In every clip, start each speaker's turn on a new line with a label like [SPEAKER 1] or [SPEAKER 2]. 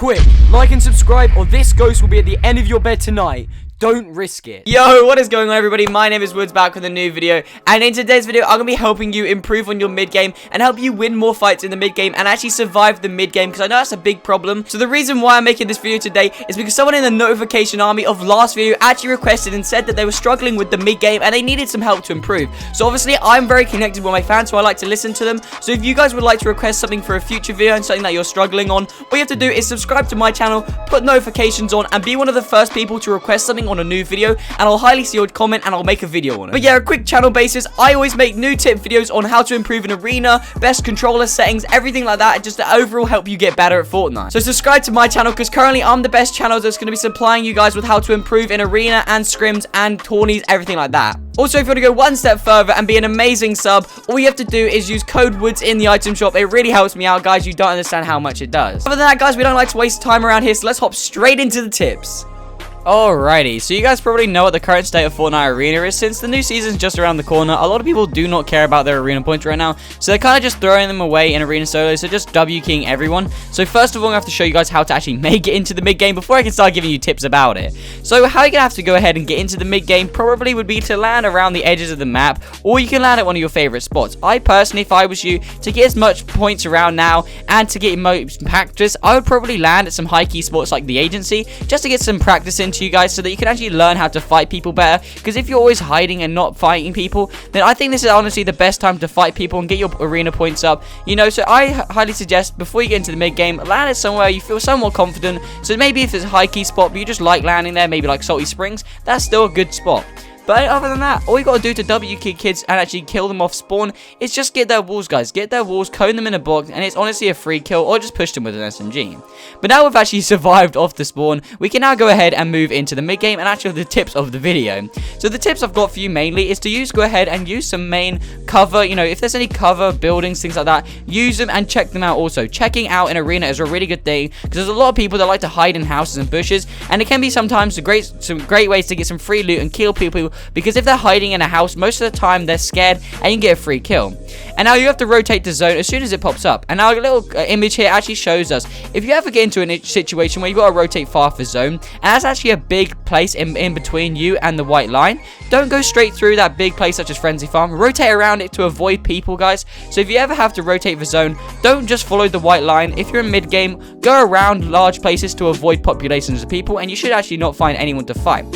[SPEAKER 1] Quick, like and subscribe or this ghost will be at the end of your bed tonight. Don't risk it.
[SPEAKER 2] Yo, what is going on, everybody? My name is Woods, back with a new video, and in today's video I'm gonna be helping you improve on your mid game and help you win more fights in the mid game and actually survive the mid game, because I know that's a big problem. So the reason why I'm making this video today is because someone in the notification army of last video actually requested and said that they were struggling with the mid game and they needed some help to improve. So obviously I'm very connected with my fans, so I like to listen to them. So if you guys would like to request something for a future video and something that you're struggling on, all you have to do is subscribe to my channel, put notifications on, and be one of the first people to request something on a new video, and I'll highly see your comment and I'll make a video on it. But yeah, a quick channel basis, I always make new tip videos on how to improve an arena, best controller settings, everything like that, just to overall help you get better at Fortnite. So subscribe to my channel, because currently I'm the best channel that's going to be supplying you guys with how to improve in arena and scrims and tourneys, everything like that. Also, if you want to go one step further and be an amazing sub, all you have to do is use code Woods in the item shop. It really helps me out, guys. You don't understand how much it does. Other than that, guys, we don't like to waste time around here, so let's hop straight into the tips. Alrighty, so you guys probably know what the current state of Fortnite Arena is. Since the new season's just around the corner, a lot of people do not care about their arena points right now, so they're kind of just throwing them away in arena solo, so just W-keying everyone. So first of all, I have to show you guys how to actually make it into the mid game before I can start giving you tips about it. So how you're gonna have to go ahead and get into the mid game probably would be to land around the edges of the map, or you can land at one of your favorite spots. I personally, if I was you, to get as much points around now and to get most practice, I would probably land at some high key spots like the agency, just to get some practice into you guys, so that you can actually learn how to fight people better. Because if you're always hiding and not fighting people, then I think this is honestly the best time to fight people and get your arena points up, you know. So I highly suggest, before you get into the mid game, land it somewhere you feel somewhat confident. So maybe if it's a high key spot but you just like landing there, maybe like Salty Springs, that's still a good spot. But other than that, all you gotta do to W-key kids and actually kill them off spawn is just get their walls, guys. Get their walls, cone them in a box, and it's honestly a free kill, or just push them with an SMG. But now we've actually survived off the spawn, we can now go ahead and move into the mid-game and actually the tips of the video. So the tips I've got for you mainly is to go ahead and use some main cover. You know, if there's any cover, buildings, things like that, use them and check them out also. Checking out an arena is a really good thing, because there's a lot of people that like to hide in houses and bushes, and it can be sometimes some great ways to get some free loot and kill people. Because if they're hiding in a house, most of the time they're scared and you can get a free kill. And now you have to rotate the zone as soon as it pops up. And now a little image here actually shows us, if you ever get into a situation where you've got to rotate far for zone, and that's actually a big place in between you and the white line, don't go straight through that big place such as Frenzy Farm. Rotate around it to avoid people, guys. So if you ever have to rotate the zone, don't just follow the white line. If you're in mid game, go around large places to avoid populations of people, and you should actually not find anyone to fight.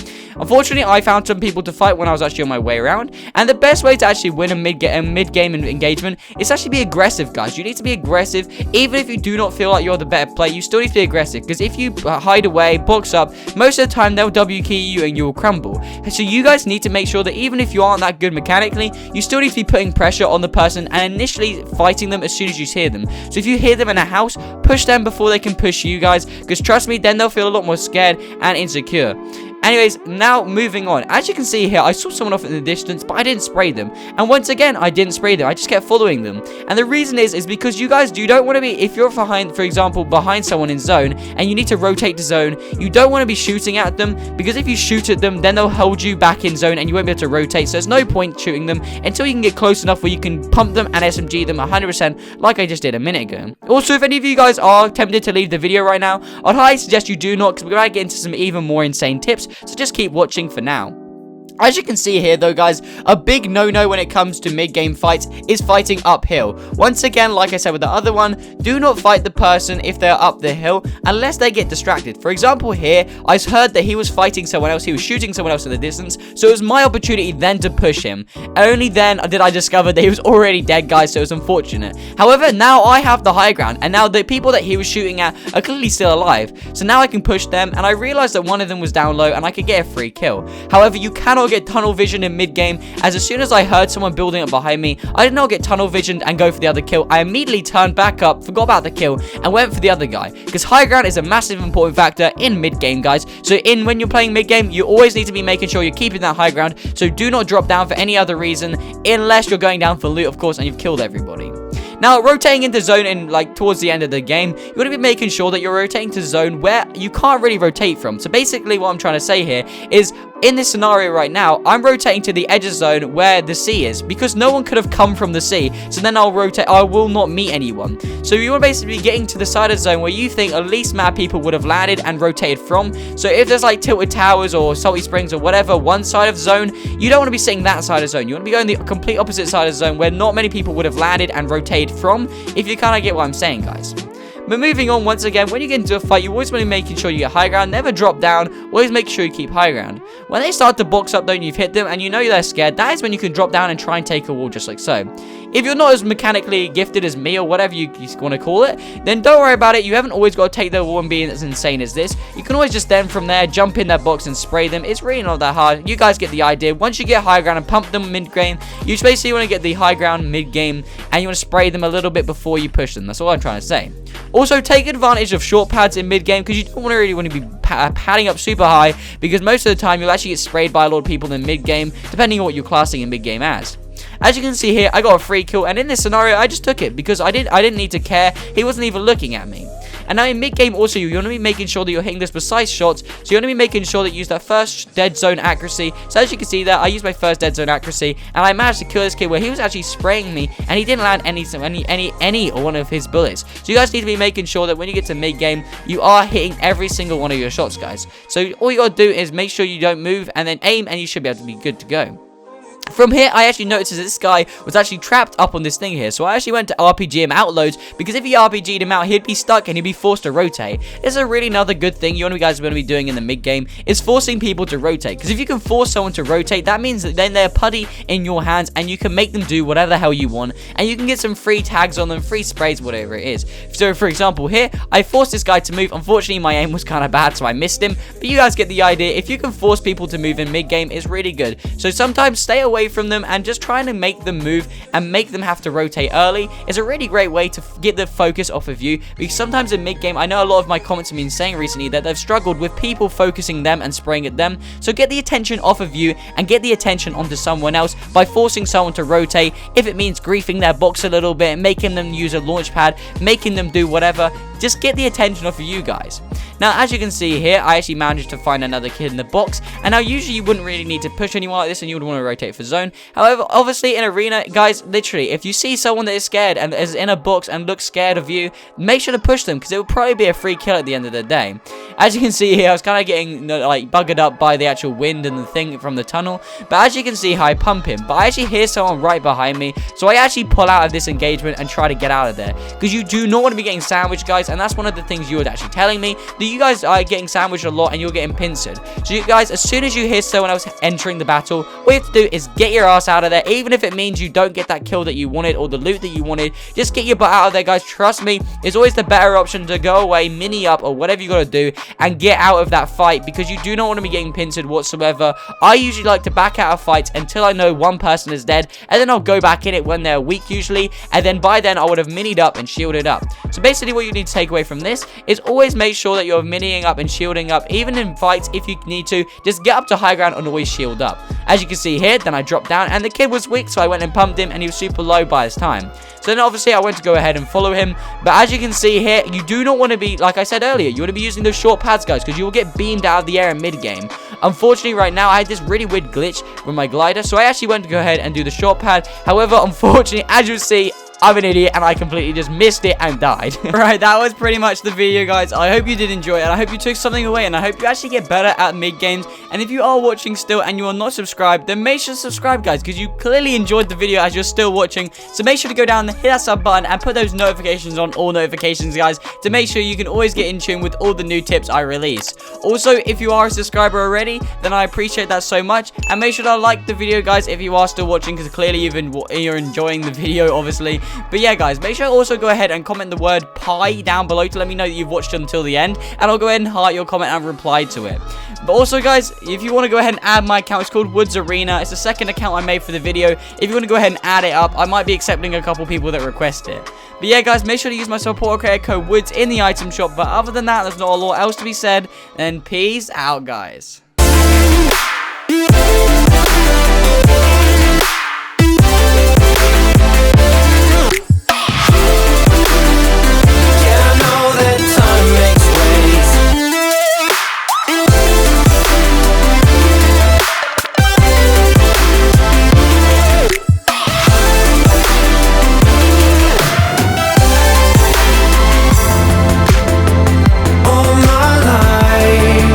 [SPEAKER 2] Unfortunately, I found some people to fight when I was actually on my way around, and the best way to actually win a mid-game engagement is to actually be aggressive, guys. You need to be aggressive. Even if you do not feel like you're the better player, you still need to be aggressive, because if you hide away, box up, most of the time they'll W-key you and you will crumble. So you guys need to make sure that even if you aren't that good mechanically, you still need to be putting pressure on the person and initially fighting them as soon as you hear them. So if you hear them in a house, push them before they can push you, guys, because trust me, then they'll feel a lot more scared and insecure. Anyways, now moving on. As you can see here, I saw someone off in the distance, but I didn't spray them. And once again, I didn't spray them. I just kept following them. And the reason is because you guys, you don't want to be, if you're behind, for example, behind someone in zone, and you need to rotate the zone, you don't want to be shooting at them, because if you shoot at them, then they'll hold you back in zone, and you won't be able to rotate. So there's no point shooting them until you can get close enough where you can pump them and SMG them 100%, like I just did a minute ago. Also, if any of you guys are tempted to leave the video right now, I'd highly suggest you do not, because we're going to get into some even more insane tips. So just keep watching for now. As you can see here though, guys, a big no-no when it comes to mid-game fights is fighting uphill. Once again, like I said with the other one, do not fight the person if they're up the hill unless they get distracted. For example here, I heard that he was fighting someone else, he was shooting someone else in the distance, so it was my opportunity then to push him. Only then did I discover that he was already dead, guys, so it was unfortunate. However, now I have the high ground, and now the people that he was shooting at are clearly still alive, so now I can push them, and I realized that one of them was down low and I could get a free kill. However, you cannot get tunnel vision in mid game, as soon as I heard someone building up behind me, I did not get tunnel visioned and go for the other kill. I immediately turned back up, forgot about the kill, and went for the other guy, because high ground is a massive important factor in mid game, guys. So when you're playing mid game, you always need to be making sure you're keeping that high ground, so do not drop down for any other reason, unless you're going down for loot, of course, and you've killed everybody. Now, rotating into zone in, like, towards the end of the game, you want to be making sure that you're rotating to zone where you can't really rotate from. So basically what I'm trying to say here is in this scenario right now, I'm rotating to the edge of zone where the sea is, because no one could have come from the sea, so then I'll rotate, I will not meet anyone. So you want to basically be getting to the side of the zone where you think at least mad people would have landed and rotated from. So if there's like Tilted Towers or Salty Springs or whatever, one side of the zone, you don't want to be sitting that side of the zone. You want to be going the complete opposite side of the zone where not many people would have landed and rotated from, if you kind of get what I'm saying, guys. But moving on, once again, when you get into a fight, you always want to be making sure you get high ground. Never drop down. Always make sure you keep high ground. When they start to box up, though, and you've hit them, and you know they're scared, that is when you can drop down and try and take a wall just like so. If you're not as mechanically gifted as me, or whatever you want to call it, then don't worry about it. You haven't always got to take the wall and be as insane as this. You can always just then from there, jump in their box and spray them. It's really not that hard. You guys get the idea. Once you get high ground and pump them mid-game, you just basically want to get the high ground mid-game, and you want to spray them a little bit before you push them. That's all I'm trying to say. Also, take advantage of short pads in mid-game, because you don't really want to be padding up super high, because most of the time you'll actually get sprayed by a lot of people in mid-game, depending on what you're classing in mid-game as. As you can see here, I got a free kill, and in this scenario, I just took it, because I didn't need to care. He wasn't even looking at me. And now in mid-game also, you want to be making sure that you're hitting those precise shots. So you want to be making sure that you use that first dead zone accuracy. So as you can see there, I used my first dead zone accuracy, and I managed to kill this kid where he was actually spraying me, and he didn't land any or one of his bullets. So you guys need to be making sure that when you get to mid-game, you are hitting every single one of your shots, guys. So all you got to do is make sure you don't move, and then aim, and you should be able to be good to go. From here, I actually noticed that this guy was actually trapped up on this thing here, so I actually went to RPG him out loads, because if he RPG'd him out, he'd be stuck and he'd be forced to rotate. This is a really another good thing you guys are going to be doing in the mid-game, is forcing people to rotate, because if you can force someone to rotate, that means that then they're putty in your hands, and you can make them do whatever the hell you want, and you can get some free tags on them, free sprays, whatever it is. So, for example, here, I forced this guy to move. Unfortunately, my aim was kind of bad, so I missed him, but you guys get the idea. If you can force people to move in mid-game, it's really good. So sometimes stay away from them, and just trying to make them move and make them have to rotate early is a really great way to get the focus off of you, because sometimes in mid-game, I know a lot of my comments have been saying recently that they've struggled with people focusing them and spraying at them. So get the attention off of you and get the attention onto someone else by forcing someone to rotate. If it means griefing their box a little bit, making them use a launch pad, making them do whatever, just get the attention off of you guys. Now, as you can see here, I actually managed to find another kid in the box, and now usually you wouldn't really need to push anyone like this, and you would want to rotate for zone. However, obviously in arena, guys, literally, if you see someone that is scared and is in a box and looks scared of you, make sure to push them, because it will probably be a free kill at the end of the day. As you can see here, I was kind of getting like buggered up by the actual wind and the thing from the tunnel, but as you can see how I pump him, but I actually hear someone right behind me, so I actually pull out of this engagement and try to get out of there, because you do not want to be getting sandwiched, guys, and that's one of the things you were actually telling me, that you guys are getting sandwiched a lot and you're getting pincered. So you guys, as soon as you hear someone else entering the battle, all you have to do is get your ass out of there, even if it means you don't get that kill that you wanted or the loot that you wanted. Just get your butt out of there, guys. Trust me, it's always the better option to go away, mini up, or whatever you gotta do, and get out of that fight, because you do not want to be getting pincered whatsoever. I usually like to back out of fights until I know one person is dead, and then I'll go back in it when they're weak usually, and then by then I would have minied up and shielded up. So basically what you need to take away from this is always make sure that you're miniing up and shielding up, even in fights. If you need to, just get up to high ground and always shield up. As you can see here, then I dropped down, and the kid was weak, so I went and pumped him, and he was super low by his time. So then obviously I went to go ahead and follow him, but as you can see here, you do not want to be, like I said earlier, you want to be using those short pads, guys, because you will get beamed out of the air in mid-game. Unfortunately, right now, I had this really weird glitch with my glider, so I actually went to go ahead and do the short pad. However, unfortunately, as you see, I'm an idiot, and I completely just missed it and died. Right, that was pretty much the video, guys. I hope you did enjoy it, and I hope you took something away, and I hope you actually get better at mid-games. And if you are watching still and you are not subscribed, then make sure to subscribe, guys, because you clearly enjoyed the video as you're still watching. So make sure to go down and hit that sub button and put those notifications on, all notifications, guys, to make sure you can always get in tune with all the new tips I release. Also, if you are a subscriber already, then I appreciate that so much. And make sure to like the video, guys, if you are still watching, because clearly you're enjoying the video, obviously. But yeah, guys, make sure to also go ahead and comment the word pie down below to let me know that you've watched until the end, and I'll go ahead and heart your comment and reply to it. But also, guys, if you want to go ahead and add my account, it's called Whoods Arena. It's the second account I made for the video. If you want to go ahead and add it up, I might be accepting a couple people that request it. But yeah, guys, make sure to use my support creator code Woods in the item shop. But other than that, there's not a lot else to be said. And peace out, guys.